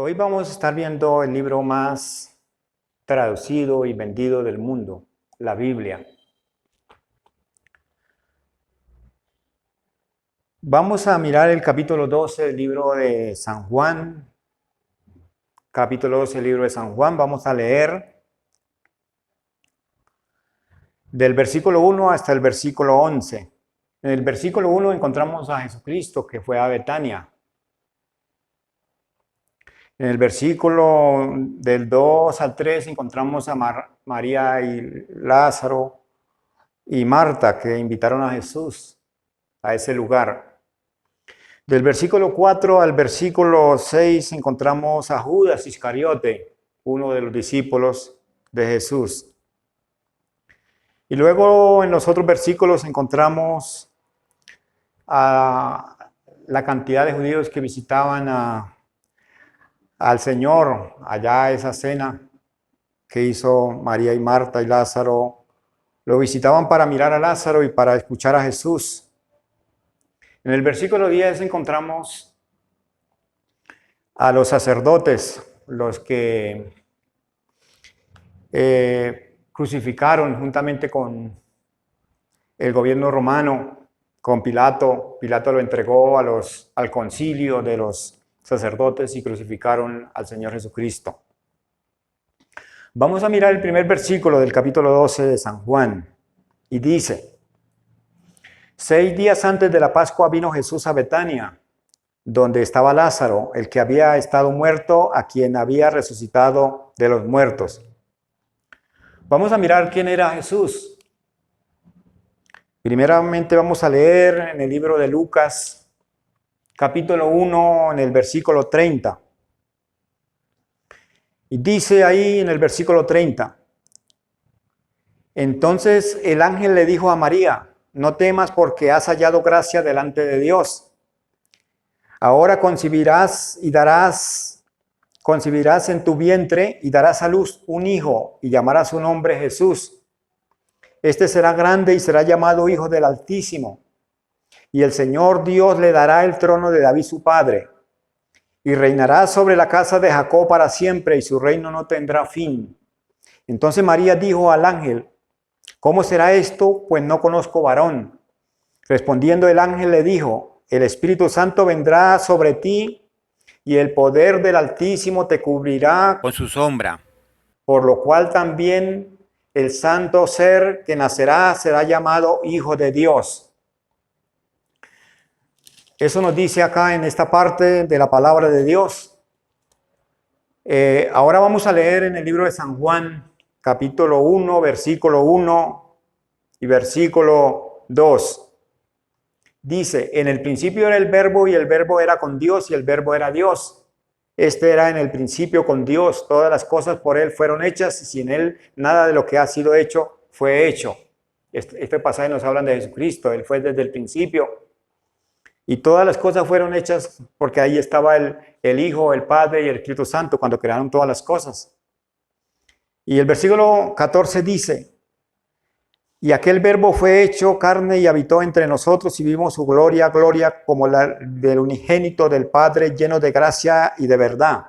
Hoy vamos a estar viendo el libro más traducido y vendido del mundo, la Biblia. Vamos a mirar el capítulo 12 del libro de San Juan. Capítulo 12 del libro de San Juan. Vamos a leer del versículo 1 hasta el versículo 11. En el versículo 1 encontramos a Jesucristo que fue a Betania. En el versículo del 2 al 3 encontramos a María y Lázaro y Marta que invitaron a Jesús a ese lugar. Del versículo 4 al versículo 6 encontramos a Judas Iscariote, uno de los discípulos de Jesús. Y luego en los otros versículos encontramos a la cantidad de judíos que visitaban al Señor, allá esa cena que hizo María y Marta y Lázaro. Lo visitaban para mirar a Lázaro y para escuchar a Jesús. En el versículo 10 encontramos a los sacerdotes, los que crucificaron juntamente con el gobierno romano, con Pilato. Pilato lo entregó al concilio de los sacerdotes y crucificaron al Señor Jesucristo. Vamos a mirar el primer versículo del capítulo 12 de San Juan y dice: 6 días antes de la Pascua vino Jesús a Betania, donde estaba Lázaro, el que había estado muerto, a quien había resucitado de los muertos. Vamos a mirar quién era Jesús. Primeramente vamos a leer en el libro de Lucas, capítulo 1, en el versículo 30. Y dice ahí en el versículo 30: entonces el ángel le dijo a María: no temas, porque has hallado gracia delante de Dios. Ahora concebirás en tu vientre y darás a luz un hijo y llamarás su nombre Jesús. Este será grande y será llamado Hijo del Altísimo. Y el Señor Dios le dará el trono de David su padre. Y reinará sobre la casa de Jacob para siempre, y su reino no tendrá fin. Entonces María dijo al ángel: ¿cómo será esto? Pues no conozco varón. Respondiendo el ángel le dijo: el Espíritu Santo vendrá sobre ti, y el poder del Altísimo te cubrirá con su sombra. Por lo cual también el santo ser que nacerá será llamado Hijo de Dios. Eso nos dice acá en esta parte de la palabra de Dios. Ahora vamos a leer en el libro de San Juan, capítulo 1, versículo 1 y versículo 2. Dice: en el principio era el verbo, y el verbo era con Dios, y el verbo era Dios. Este era en el principio con Dios. Todas las cosas por él fueron hechas, y sin él nada de lo que ha sido hecho fue hecho. Este pasaje nos habla de Jesucristo. Él fue desde el principio. Y todas las cosas fueron hechas porque ahí estaba el Hijo, el Padre y el Espíritu Santo cuando crearon todas las cosas. Y el versículo 14 dice: y aquel verbo fue hecho carne y habitó entre nosotros, y vimos su gloria, gloria como la del unigénito del Padre, lleno de gracia y de verdad.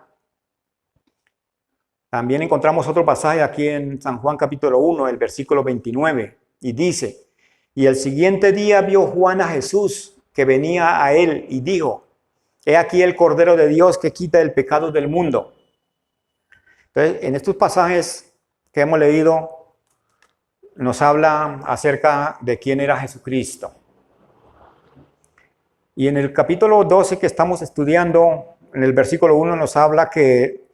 También encontramos otro pasaje aquí en San Juan capítulo 1, el versículo 29, y dice: y el siguiente día vio Juan a Jesús que venía a él, y dijo: he aquí el Cordero de Dios que quita el pecado del mundo. Entonces, en estos pasajes que hemos leído, nos habla acerca de quién era Jesucristo. Y en el capítulo 12 que estamos estudiando, en el versículo 1 nos habla que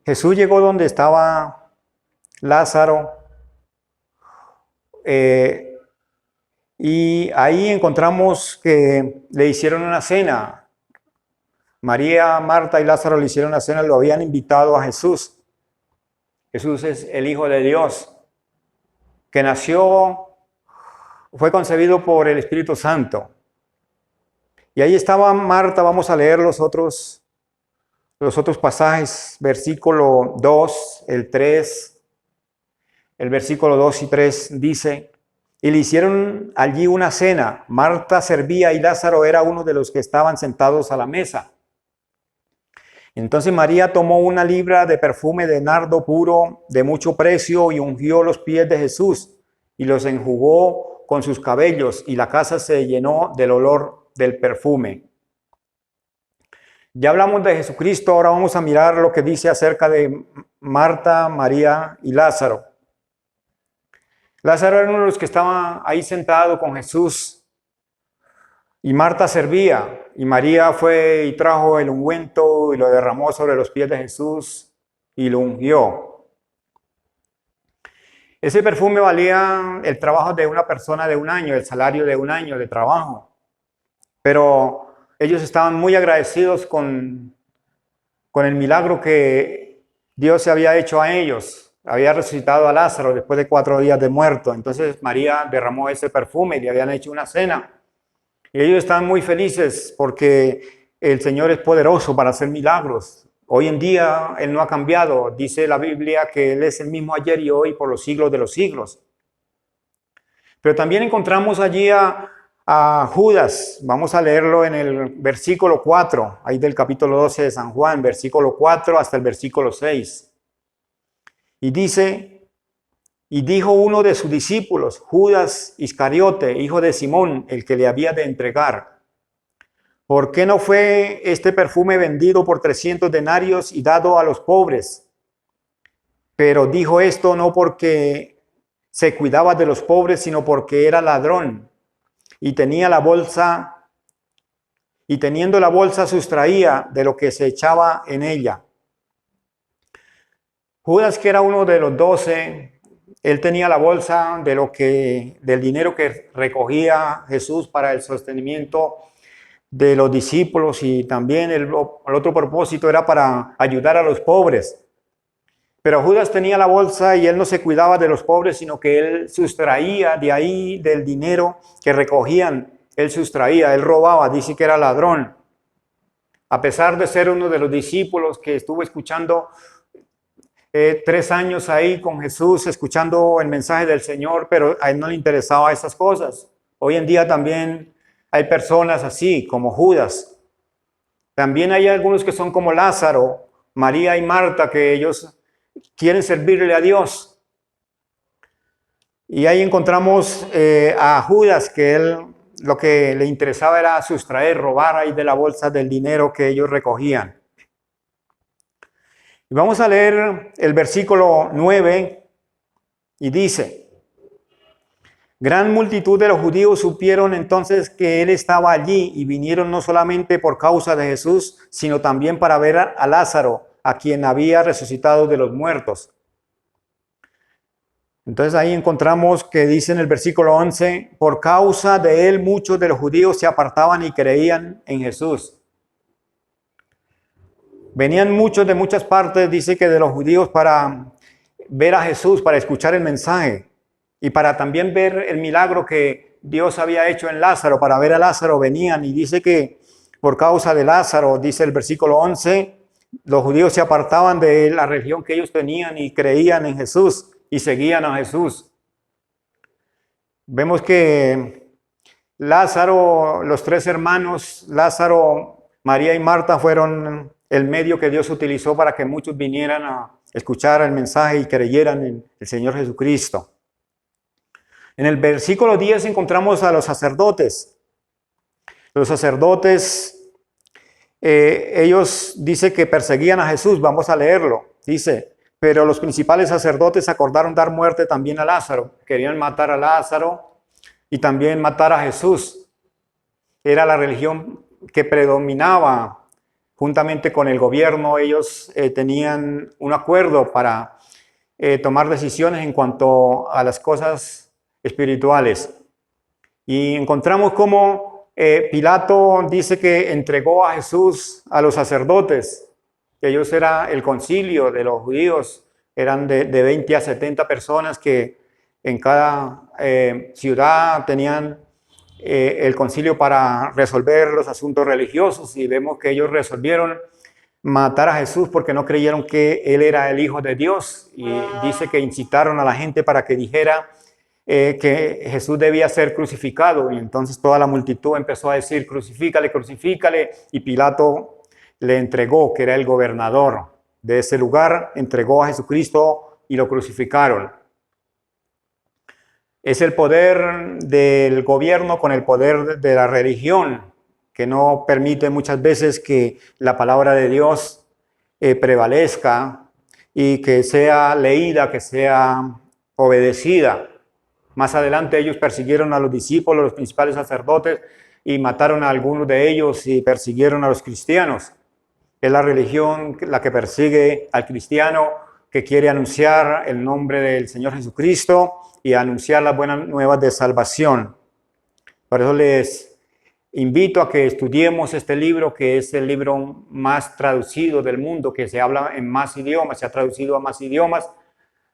Jesús llegó donde estaba Lázaro, y ahí encontramos que le hicieron una cena. María, Marta y Lázaro le hicieron una cena, lo habían invitado a Jesús. Jesús es el Hijo de Dios, que fue concebido por el Espíritu Santo. Y ahí estaba Marta. Vamos a leer los otros pasajes, versículo 2, el 3, el versículo 2 y 3 dice: y le hicieron allí una cena. Marta servía y Lázaro era uno de los que estaban sentados a la mesa. Entonces María tomó 1 libra de perfume de nardo puro de mucho precio y ungió los pies de Jesús y los enjugó con sus cabellos, y la casa se llenó del olor del perfume. Ya hablamos de Jesucristo, ahora vamos a mirar lo que dice acerca de Marta, María y Lázaro. Lázaro era uno de los que estaba ahí sentado con Jesús, y Marta servía, y María fue y trajo el ungüento y lo derramó sobre los pies de Jesús y lo ungió. Ese perfume valía el trabajo de una persona de 1 año, el salario de 1 año de trabajo. Pero ellos estaban muy agradecidos con el milagro que Dios se había hecho a ellos. Había resucitado a Lázaro después de 4 días de muerto. Entonces María derramó ese perfume y le habían hecho una cena. Y ellos estaban muy felices porque el Señor es poderoso para hacer milagros. Hoy en día Él no ha cambiado. Dice la Biblia que Él es el mismo ayer y hoy por los siglos de los siglos. Pero también encontramos allí a Judas. Vamos a leerlo en el versículo 4, ahí del capítulo 12 de San Juan, versículo 4 hasta el versículo 6. Y dice: y dijo uno de sus discípulos, Judas Iscariote, hijo de Simón, el que le había de entregar: ¿por qué no fue este perfume vendido por 300 denarios y dado a los pobres? Pero dijo esto no porque se cuidaba de los pobres, sino porque era ladrón. Y tenía la bolsa, y teniendo la bolsa sustraía de lo que se echaba en ella. Judas, que era uno de los 12, él tenía la bolsa del dinero que recogía Jesús para el sostenimiento de los discípulos, y también el otro propósito era para ayudar a los pobres. Pero Judas tenía la bolsa y él no se cuidaba de los pobres, sino que él sustraía de ahí, del dinero que recogían. Él sustraía, él robaba, dice que era ladrón. A pesar de ser uno de los discípulos que estuvo escuchando 3 años ahí con Jesús, escuchando el mensaje del Señor, pero a él no le interesaba esas cosas. Hoy en día también hay personas así, como Judas. También hay algunos que son como Lázaro, María y Marta, que ellos quieren servirle a Dios. Y ahí encontramos a Judas, que él lo que le interesaba era sustraer, robar ahí de la bolsa del dinero que ellos recogían. Y vamos a leer el versículo 9 y dice: gran multitud de los judíos supieron entonces que él estaba allí y vinieron no solamente por causa de Jesús, sino también para ver a Lázaro, a quien había resucitado de los muertos. Entonces ahí encontramos que dice en el versículo 11: por causa de él muchos de los judíos se apartaban y creían en Jesús. Venían muchos de muchas partes, dice que de los judíos, para ver a Jesús, para escuchar el mensaje y para también ver el milagro que Dios había hecho en Lázaro. Para ver a Lázaro venían, y dice que por causa de Lázaro, dice el versículo 11, los judíos se apartaban de la religión que ellos tenían y creían en Jesús y seguían a Jesús. Vemos que Lázaro, los 3 hermanos, Lázaro, María y Marta, fueron el medio que Dios utilizó para que muchos vinieran a escuchar el mensaje y creyeran en el Señor Jesucristo. En el versículo 10 encontramos a los sacerdotes. Los sacerdotes, ellos dice que perseguían a Jesús. Vamos a leerlo. Dice: pero los principales sacerdotes acordaron dar muerte también a Lázaro. Querían matar a Lázaro y también matar a Jesús. Era la religión que predominaba. Juntamente con el gobierno, ellos tenían un acuerdo para tomar decisiones en cuanto a las cosas espirituales. Y encontramos cómo Pilato dice que entregó a Jesús a los sacerdotes. Ellos era el concilio de los judíos, eran de 20 a 70 personas que en cada ciudad tenían el concilio para resolver los asuntos religiosos, y vemos que ellos resolvieron matar a Jesús porque no creyeron que él era el Hijo de Dios, y dice que incitaron a la gente para que dijera que Jesús debía ser crucificado, y entonces toda la multitud empezó a decir: crucifícale, crucifícale, y Pilato le entregó, que era el gobernador de ese lugar, entregó a Jesucristo y lo crucificaron. Es el poder del gobierno con el poder de la religión, que no permite muchas veces que la palabra de Dios prevalezca y que sea leída, que sea obedecida. Más adelante ellos persiguieron a los discípulos, los principales sacerdotes, y mataron a algunos de ellos y persiguieron a los cristianos. Es la religión la que persigue al cristiano que quiere anunciar el nombre del Señor Jesucristo y anunciar las buenas nuevas de salvación. Por eso les invito a que estudiemos este libro, que es el libro más traducido del mundo, que se habla en más idiomas, se ha traducido a más idiomas,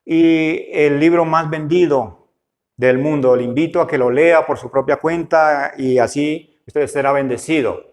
y el libro más vendido del mundo. Le invito a que lo lea por su propia cuenta y así usted será bendecido.